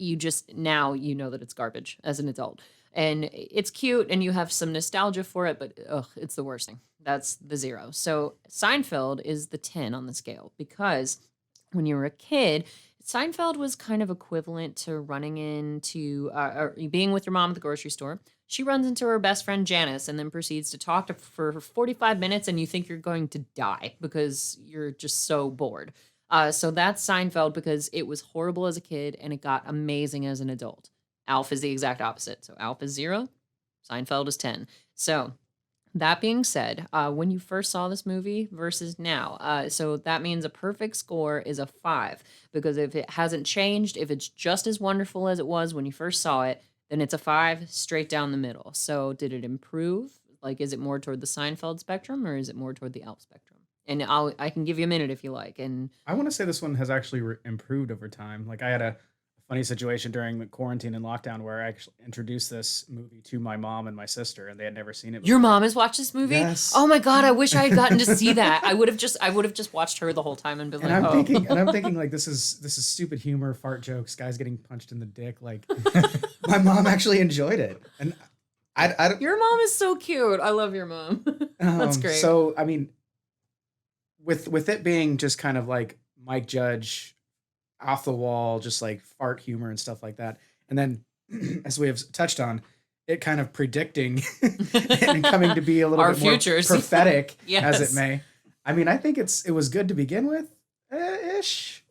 now you know that it's garbage as an adult. And it's cute and you have some nostalgia for it, but it's the worst thing. That's the 0. So Seinfeld is the 10 on the scale, because when you were a kid, Seinfeld was kind of equivalent to running into or being with your mom at the grocery store. She runs into her best friend Janice and then proceeds to talk to her for 45 minutes, and you think you're going to die because you're just so bored. So that's Seinfeld, because it was horrible as a kid and it got amazing as an adult. Alf is the exact opposite. So Alf is 0, Seinfeld is 10. So that being said, when you first saw this movie versus now, so that means a perfect score is a 5, because if it hasn't changed, if it's just as wonderful as it was when you first saw it, then it's a 5 straight down the middle. So did it improve? Like, is it more toward the Seinfeld spectrum or is it more toward the Alf spectrum? And I can give you a minute if you like. And I want to say this one has actually improved over time. Like, I had a funny situation during the quarantine and lockdown where I actually introduced this movie to my mom and my sister, and they had never seen it before. Your mom has watched this movie? Yes. Oh my God, I wish I had gotten to see that. I would have just watched her the whole time and been and like, I'm thinking like this is stupid humor, fart jokes, guys getting punched in the dick. Like, my mom actually enjoyed it, and I don't. Your mom is so cute. I love your mom. That's great. So I mean, with it being just kind of like Mike Judge, off the wall, just like fart humor and stuff like that, and then as we have touched on, it kind of predicting and coming to be a little Our bit more futures. prophetic Yes. as it may. I mean, I think it was good to begin with, ish,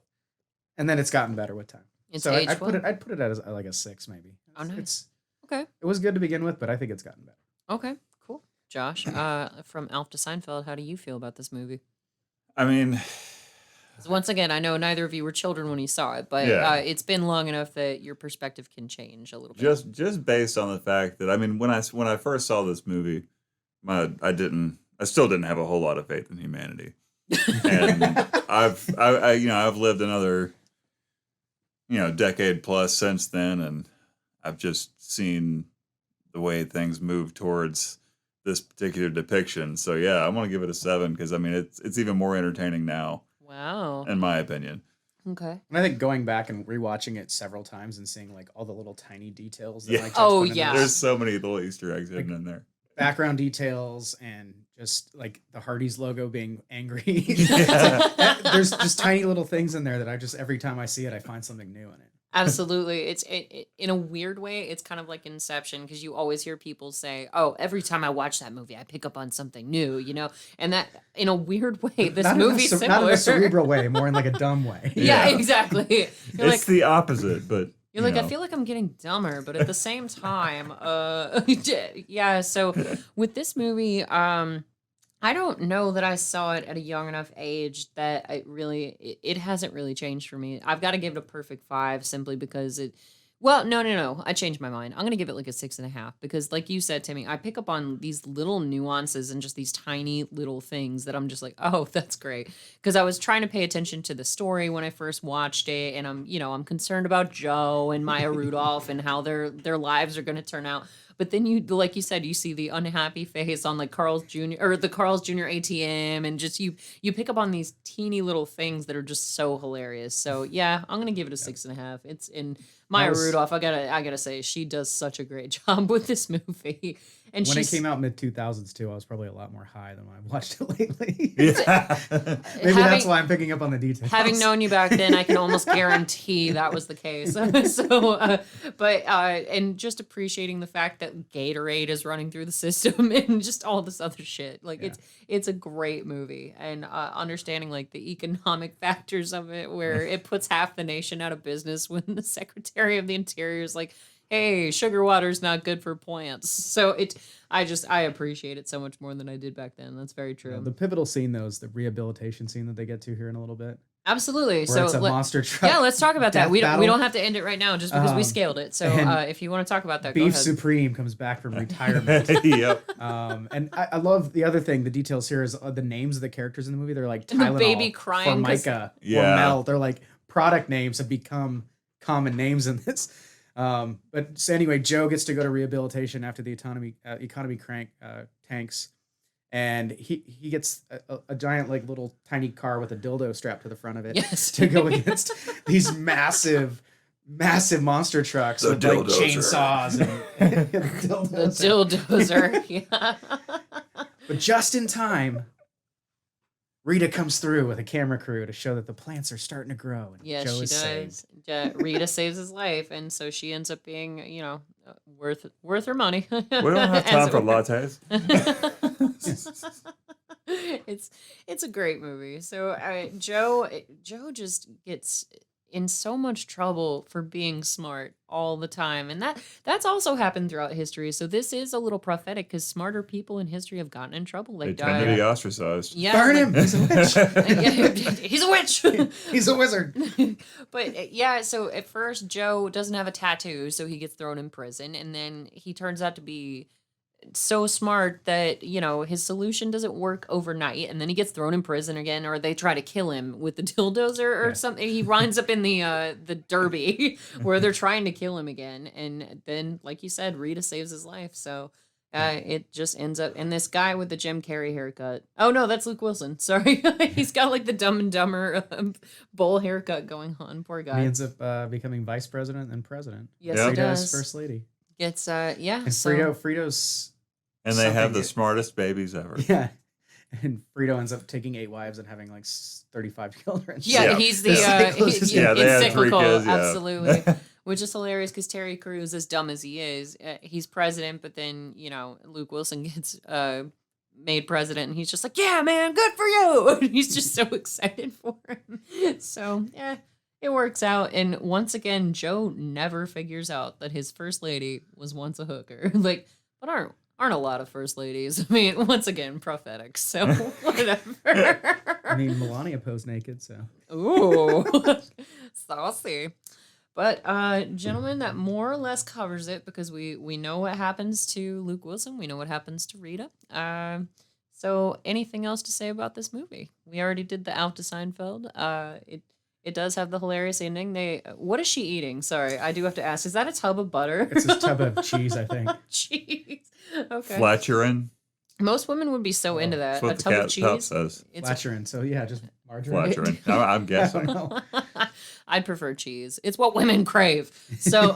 and then it's gotten better with time. It's So aged I'd put well. it as like a 6 maybe. Oh, nice. It's Okay. it was good to begin with, but I think it's gotten better. Okay. Cool. Josh, from Alf to Seinfeld, how do you feel about this movie? I mean, 'Cause once again, I know neither of you were children when you saw it, but Yeah. it's been long enough that your perspective can change a little bit. just based on the fact that, I mean, when I first saw this movie, I still didn't have a whole lot of faith in humanity, and I've lived another decade plus since then, and I've just seen the way things move towards this particular depiction. So yeah, I want to give it a 7 because I mean it's even more entertaining now, Wow. in my opinion. Okay. And I think going back and rewatching it several times and seeing like all the little tiny details that Yeah. Mike Judge Oh, put in yeah. there. There's so many little Easter eggs hidden in there. Background details and just like the Hardee's logo being angry. Yeah. There's just tiny little things in there that I just, every time I see it, I find something new in it. Absolutely. It's in a weird way, it's kind of like Inception, because you always hear people say, "Oh, every time I watch that movie, I pick up on something new," And that, in a weird way, this movie's not similar. in a cerebral way, more in like a dumb way. Yeah, Yeah. exactly. You're It's the opposite, but You're like, I feel like I'm getting dumber, but at the same time, yeah. So with this movie, I don't know that I saw it at a young enough age that it hasn't really changed for me. I've got to give it a perfect 5 simply because no. I changed my mind. I'm going to give it like a 6.5 because, like you said, Timmy, I pick up on these little nuances and just these tiny little things that I'm just like, oh, that's great. Because I was trying to pay attention to the story when I first watched it, and I'm concerned about Joe and Maya Rudolph and how their lives are going to turn out. But then like you said, you see the unhappy face on like Carl's Jr. or the Carl's Jr. ATM, and just you pick up on these teeny little things that are just so hilarious. So yeah, I'm gonna give it a 6.5. It's in Maya Rudolph. I gotta say, she does such a great job with this movie. And when it came out mid-2000s too, I was probably a lot more high than when I watched it lately. yeah. Maybe that's why I'm picking up on the details. Having known you back then, I can almost guarantee that was the case. And just appreciating the fact that Gatorade is running through the system and just all this other shit. Like it's a great movie, and understanding like the economic factors of it, where it puts half the nation out of business when the Secretary of the Interior is like, hey, sugar water's not good for plants. So I appreciate it so much more than I did back then. That's very true. The pivotal scene, though, is the rehabilitation scene that they get to here in a little bit. Absolutely. Where it's a monster truck. Yeah, let's talk about that. We battle. don't have to end it right now just because we scaled it. So if you want to talk about that, go Beef ahead. Supreme comes back from retirement. Yep. And I love the other thing, the details here is the names of the characters in the movie. They're like And the Tylenol, baby crying 'cause- Formica, Yeah. Mel. They're like product names have become common names in this. But so anyway, Joe gets to go to rehabilitation after the economy crank tanks, and he gets a giant like little tiny car with a dildo strapped to the front of it. Yes. To go against these massive monster trucks The with like dildozer. chainsaws and The dildozer. dildozer. Yeah. But just in time, Rita comes through with a camera crew to show that the plants are starting to grow. And Yes, Joe she is does. saved. Rita saves his life, and so she ends up being, worth her money. We don't have time for lattes. It's a great movie. So Joe just gets in so much trouble for being smart all the time. And that's also happened throughout history. So this is a little prophetic because smarter people in history have gotten in trouble. They tend to be ostracized. Yeah, burn him. He's a witch. He's a witch. He's a wizard. But yeah, so at first Joe doesn't have a tattoo, so he gets thrown in prison, and then he turns out to be so smart that, you know, his solution doesn't work overnight, and then he gets thrown in prison again, or they try to kill him with the dildos or something. He winds up in the derby where they're trying to kill him again, and then, like you said, Rita saves his life. So it just ends up, and this guy with the Jim Carrey haircut. Oh no, that's Luke Wilson. Sorry, he's got like the Dumb and Dumber bowl haircut going on. Poor guy. He ends up becoming vice president and president. Yes, he does. First lady. It's And Frito's. And they have the smartest babies ever. Yeah. And Frito ends up taking 8 wives and having like 35 children. Yeah, he's the they had 3 kids, absolutely. Which is hilarious because Terry Crews, as dumb as he is, he's president, but then, you know, Luke Wilson gets made president, and he's just like, yeah, man, good for you. And he's just so excited for him. So, yeah, it works out. And once again, Joe never figures out that his first lady was once a hooker. Like, but aren't a lot of first ladies. I mean, once again, prophetic. So whatever. I mean, Melania posed naked, so. Ooh, saucy. But gentlemen, that more or less covers it because we know what happens to Luke Wilson. We know what happens to Rita. So anything else to say about this movie? We already did the Out to Seinfeld. It does have the hilarious ending. What is she eating? Sorry, I do have to ask. Is that a tub of butter? It's a tub of cheese, I think. Cheese. Okay. Flatulence. Most women would be so into that. That's what a the tub of cat cheese. says. Flatulence. So yeah, just margarine. Flatulence. I'm guessing. I'd prefer cheese. It's what women crave. So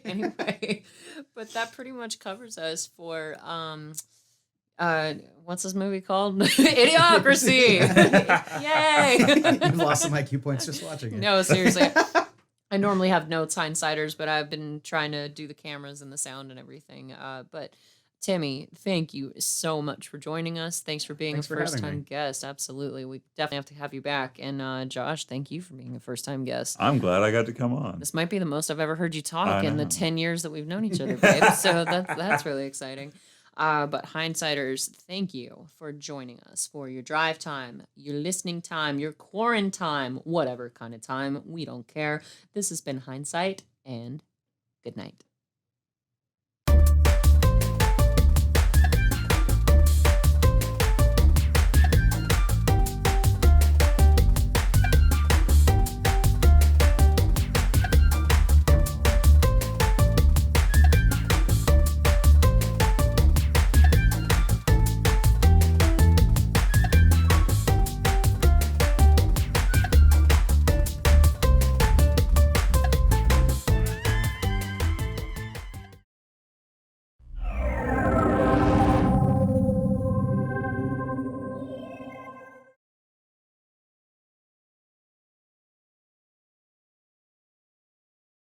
anyway, but that pretty much covers us for what's this movie called? Idiocracy. Yay! You've lost some IQ points just watching it. No, seriously. I normally have notes, hindsighters, but I've been trying to do the cameras and the sound and everything. But Timmie, thank you so much for joining us. Thanks for being a first-time guest. Absolutely. We definitely have to have you back. And Josh, thank you for being a first-time guest. I'm glad I got to come on. This might be the most I've ever heard you talk in the 10 years that we've known each other, babe. So that's really exciting. But hindsighters, thank you for joining us for your drive time, your listening time, your quarantine, whatever kind of time. We don't care. This has been Hindsight, and good night.